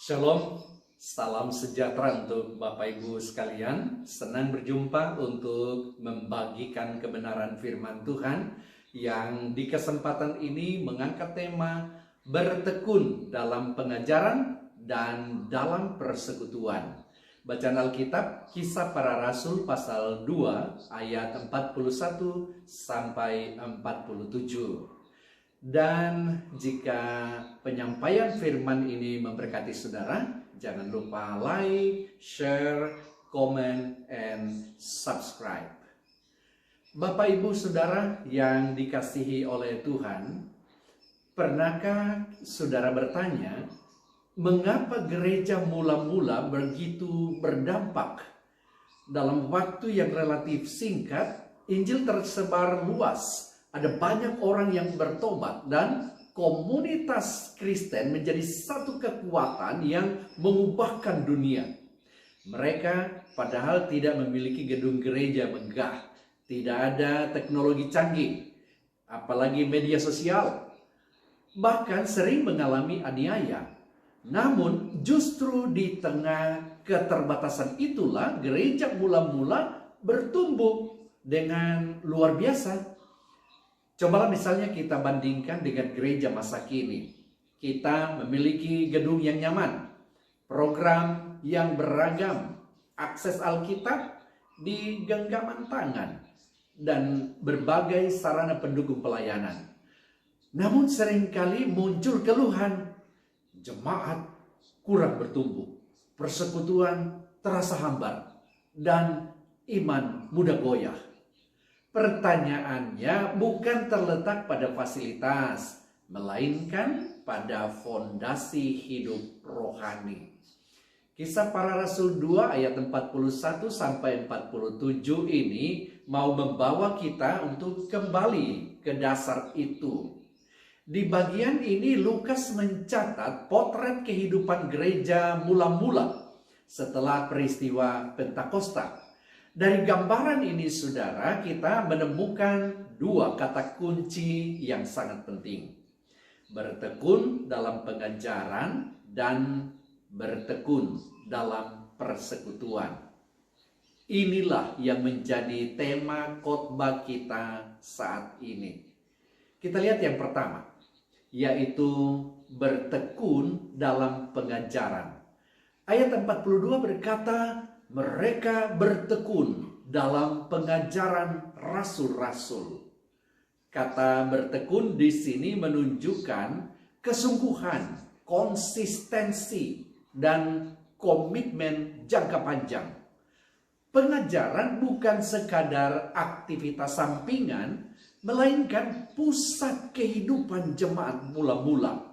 Shalom, salam sejahtera untuk Bapak Ibu sekalian. Senang berjumpa untuk membagikan kebenaran firman Tuhan yang di kesempatan ini mengangkat tema bertekun dalam pengajaran dan dalam persekutuan. Bacaan Alkitab Kisah Para Rasul pasal 2 ayat 41 sampai 47. Dan jika penyampaian firman ini memberkati saudara, jangan lupa like, share, comment, and subscribe. Bapak Ibu Saudara yang dikasihi oleh Tuhan, pernahkah saudara bertanya, mengapa gereja mula-mula begitu berdampak? Dalam waktu yang relatif singkat, Injil tersebar luas. Ada banyak orang yang bertobat dan komunitas Kristen menjadi satu kekuatan yang mengubahkan dunia. Mereka padahal tidak memiliki gedung gereja megah, tidak ada teknologi canggih, apalagi media sosial, bahkan sering mengalami aniaya. Namun justru di tengah keterbatasan itulah gereja mula-mula bertumbuh dengan luar biasa. Cobalah misalnya kita bandingkan dengan gereja masa kini. Kita memiliki gedung yang nyaman, program yang beragam, akses Alkitab di genggaman tangan, dan berbagai sarana pendukung pelayanan. Namun seringkali muncul keluhan, jemaat kurang bertumbuh, persekutuan terasa hambar, dan iman mudah goyah. Pertanyaannya bukan terletak pada fasilitas, melainkan pada fondasi hidup rohani. Kisah Para Rasul 2 ayat 41 sampai 47 ini mau membawa kita untuk kembali ke dasar itu. Di bagian ini Lukas mencatat potret kehidupan gereja mula-mula setelah peristiwa Pentakosta. Dari gambaran ini saudara, kita menemukan dua kata kunci yang sangat penting. Bertekun dalam pengajaran dan bertekun dalam persekutuan. Inilah yang menjadi tema khotbah kita saat ini. Kita lihat yang pertama, yaitu bertekun dalam pengajaran. Ayat 42 berkata, mereka bertekun dalam pengajaran rasul-rasul. Kata bertekun di sini menunjukkan kesungguhan, konsistensi, dan komitmen jangka panjang. Pengajaran bukan sekadar aktivitas sampingan, melainkan pusat kehidupan jemaat mula-mula.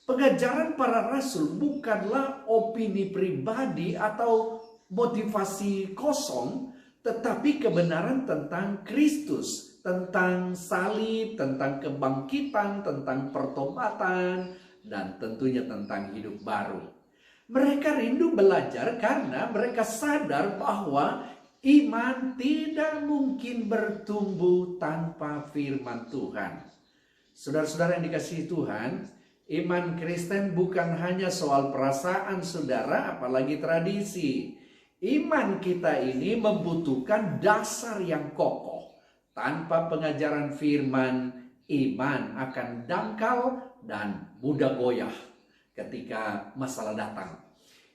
Pengajaran para rasul bukanlah opini pribadi atau motivasi kosong, tetapi kebenaran tentang Kristus, tentang salib, tentang kebangkitan, tentang pertobatan, dan tentunya tentang hidup baru. Mereka rindu belajar karena mereka sadar bahwa iman tidak mungkin bertumbuh tanpa firman Tuhan. Saudara-saudara yang dikasihi Tuhan, iman Kristen bukan hanya soal perasaan saudara, apalagi tradisi. Iman kita ini membutuhkan dasar yang kokoh. Tanpa pengajaran firman, iman akan dangkal dan mudah goyah ketika masalah datang.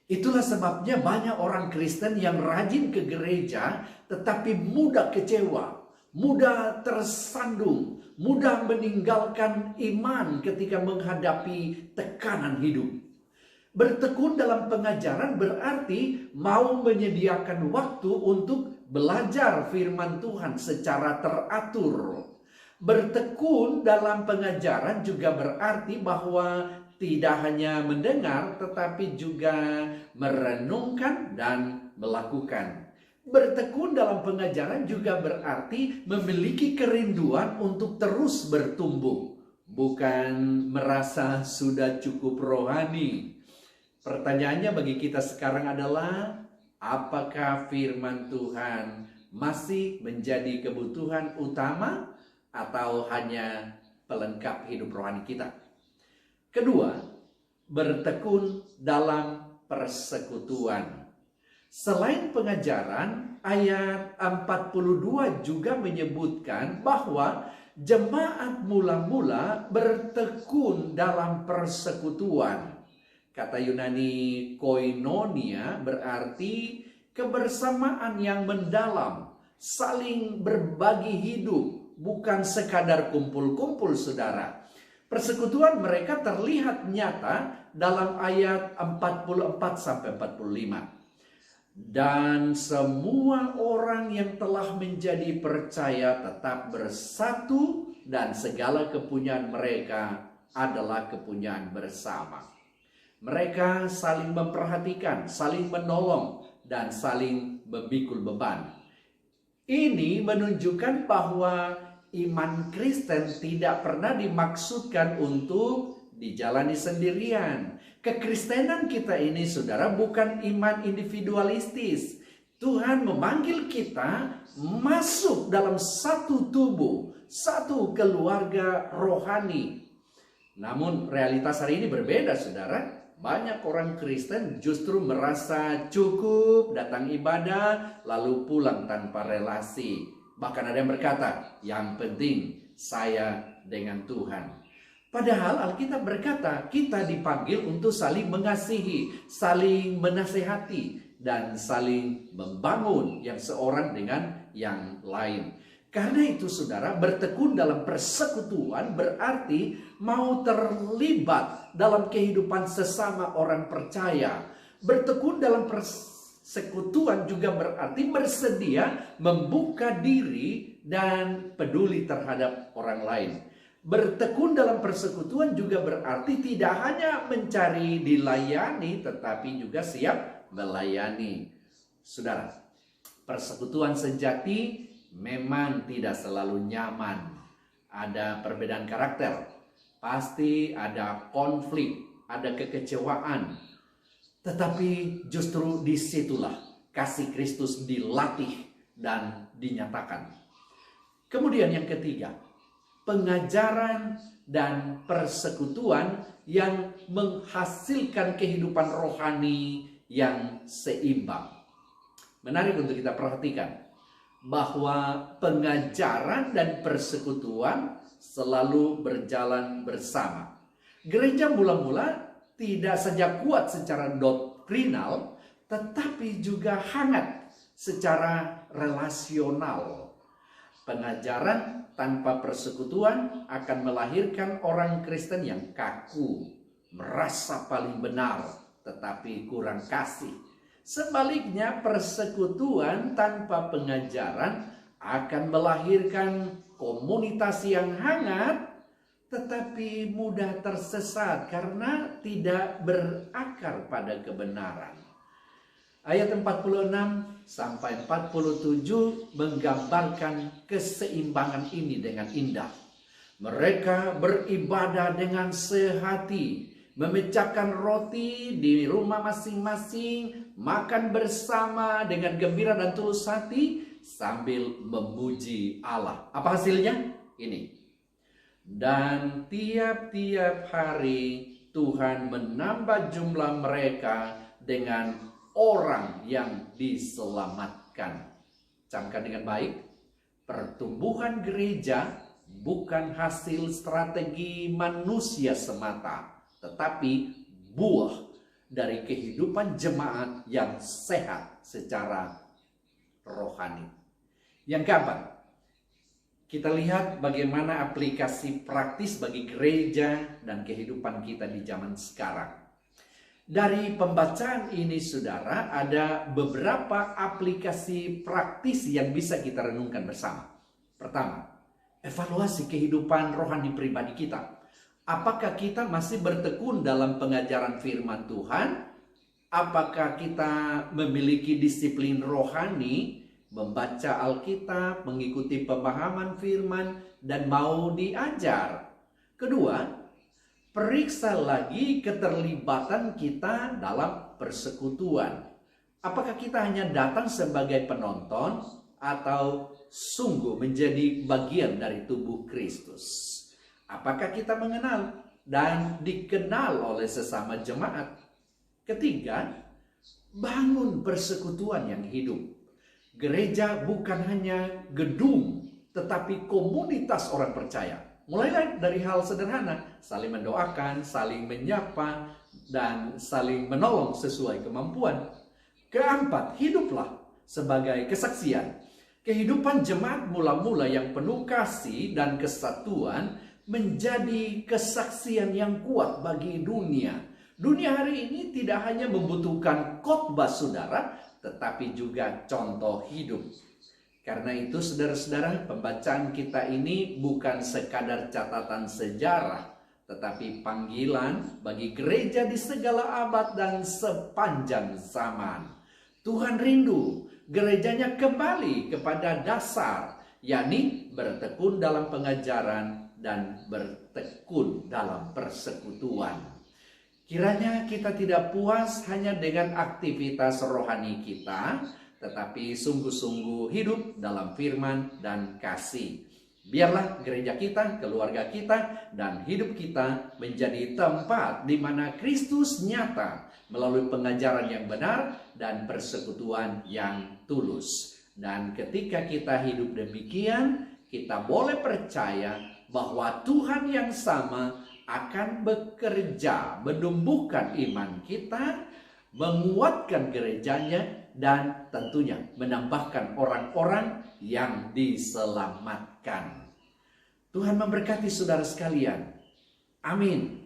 Itulah sebabnya banyak orang Kristen yang rajin ke gereja tetapi mudah kecewa, mudah tersandung, mudah meninggalkan iman ketika menghadapi tekanan hidup. Bertekun dalam pengajaran berarti mau menyediakan waktu untuk belajar firman Tuhan secara teratur. Bertekun dalam pengajaran juga berarti bahwa tidak hanya mendengar tetapi juga merenungkan dan melakukan. Bertekun dalam pengajaran juga berarti memiliki kerinduan untuk terus bertumbuh, bukan merasa sudah cukup rohani. Pertanyaannya bagi kita sekarang adalah, apakah firman Tuhan masih menjadi kebutuhan utama atau hanya pelengkap hidup rohani kita? Kedua, bertekun dalam persekutuan. Selain pengajaran, ayat 42 juga menyebutkan bahwa jemaat mula-mula bertekun dalam persekutuan. Kata Yunani koinonia berarti kebersamaan yang mendalam, saling berbagi hidup, bukan sekadar kumpul-kumpul, saudara. Persekutuan mereka terlihat nyata dalam ayat 44-45. Dan semua orang yang telah menjadi percaya tetap bersatu, dan segala kepunyaan mereka adalah kepunyaan bersama. Mereka saling memperhatikan, saling menolong, dan saling memikul beban. Ini menunjukkan bahwa iman Kristen tidak pernah dimaksudkan untuk dijalani sendirian. Kekristenan kita ini, saudara, bukan iman individualistis. Tuhan memanggil kita masuk dalam satu tubuh, satu keluarga rohani. Namun realitas hari ini berbeda, saudara. Banyak orang Kristen justru merasa cukup datang ibadah lalu pulang tanpa relasi. Bahkan ada yang berkata, yang penting saya dengan Tuhan. Padahal Alkitab berkata kita dipanggil untuk saling mengasihi, saling menasehati, dan saling membangun yang seorang dengan yang lain. Karena itu, saudara, bertekun dalam persekutuan berarti mau terlibat dalam kehidupan sesama orang percaya. Bertekun dalam persekutuan juga berarti bersedia membuka diri dan peduli terhadap orang lain. Bertekun dalam persekutuan juga berarti tidak hanya mencari dilayani, tetapi juga siap melayani. Saudara, persekutuan sejati memang tidak selalu nyaman. Ada perbedaan karakter, pasti ada konflik, ada kekecewaan. Tetapi justru disitulah kasih Kristus dilatih dan dinyatakan. Kemudian yang ketiga, pengajaran dan persekutuan yang menghasilkan kehidupan rohani yang seimbang. Menarik untuk kita perhatikan bahwa pengajaran dan persekutuan selalu berjalan bersama. Gereja mula-mula tidak saja kuat secara doktrinal, tetapi juga hangat secara relasional. Pengajaran tanpa persekutuan akan melahirkan orang Kristen yang kaku, merasa paling benar, tetapi kurang kasih. Sebaliknya, persekutuan tanpa pengajaran akan melahirkan komunitas yang hangat, tetapi mudah tersesat karena tidak berakar pada kebenaran. Ayat 46 sampai 47 menggambarkan keseimbangan ini dengan indah. Mereka beribadah dengan sehati, memecahkan roti di rumah masing-masing, makan bersama dengan gembira dan tulus hati sambil memuji Allah. Apa hasilnya? Ini. Dan tiap-tiap hari Tuhan menambah jumlah mereka dengan orang yang diselamatkan. Camkan dengan baik, pertumbuhan gereja bukan hasil strategi manusia semata, tetapi buah dari kehidupan jemaat yang sehat secara rohani. Yang keempat, kita lihat bagaimana aplikasi praktis bagi gereja dan kehidupan kita di zaman sekarang. Dari pembacaan ini, saudara, ada beberapa aplikasi praktis yang bisa kita renungkan bersama. Pertama, evaluasi kehidupan rohani pribadi kita. Apakah kita masih bertekun dalam pengajaran firman Tuhan? Apakah kita memiliki disiplin rohani, membaca Alkitab, mengikuti pemahaman firman, dan mau diajar? Kedua, periksa lagi keterlibatan kita dalam persekutuan. Apakah kita hanya datang sebagai penonton atau sungguh menjadi bagian dari tubuh Kristus? Apakah kita mengenal dan dikenal oleh sesama jemaat. Ketiga, bangun persekutuan yang hidup. Gereja bukan hanya gedung, tetapi komunitas orang percaya. Mulai dari hal sederhana, saling mendoakan, saling menyapa, dan saling menolong sesuai kemampuan. Keempat, hiduplah sebagai kesaksian. Kehidupan jemaat mula-mula yang penuh kasih dan kesatuan menjadi kesaksian yang kuat bagi dunia. Dunia hari ini tidak hanya membutuhkan khotbah saudara, tetapi juga contoh hidup. Karena itu saudara-saudara, pembacaan kita ini bukan sekadar catatan sejarah, tetapi panggilan bagi gereja di segala abad dan sepanjang zaman. Tuhan rindu gerejanya kembali kepada dasar, yakni bertekun dalam pengajaran dan bertekun dalam persekutuan. Kiranya kita tidak puas hanya dengan aktivitas rohani kita, tetapi sungguh-sungguh hidup dalam firman dan kasih. Biarlah gereja kita, keluarga kita, dan hidup kita menjadi tempat di mana Kristus nyata melalui pengajaran yang benar dan persekutuan yang tulus. Dan ketika kita hidup demikian, kita boleh percaya bahwa Tuhan yang sama akan bekerja menumbuhkan iman kita, menguatkan gerejanya, dan tentunya menambahkan orang-orang yang diselamatkan. Tuhan memberkati saudara sekalian. Amin.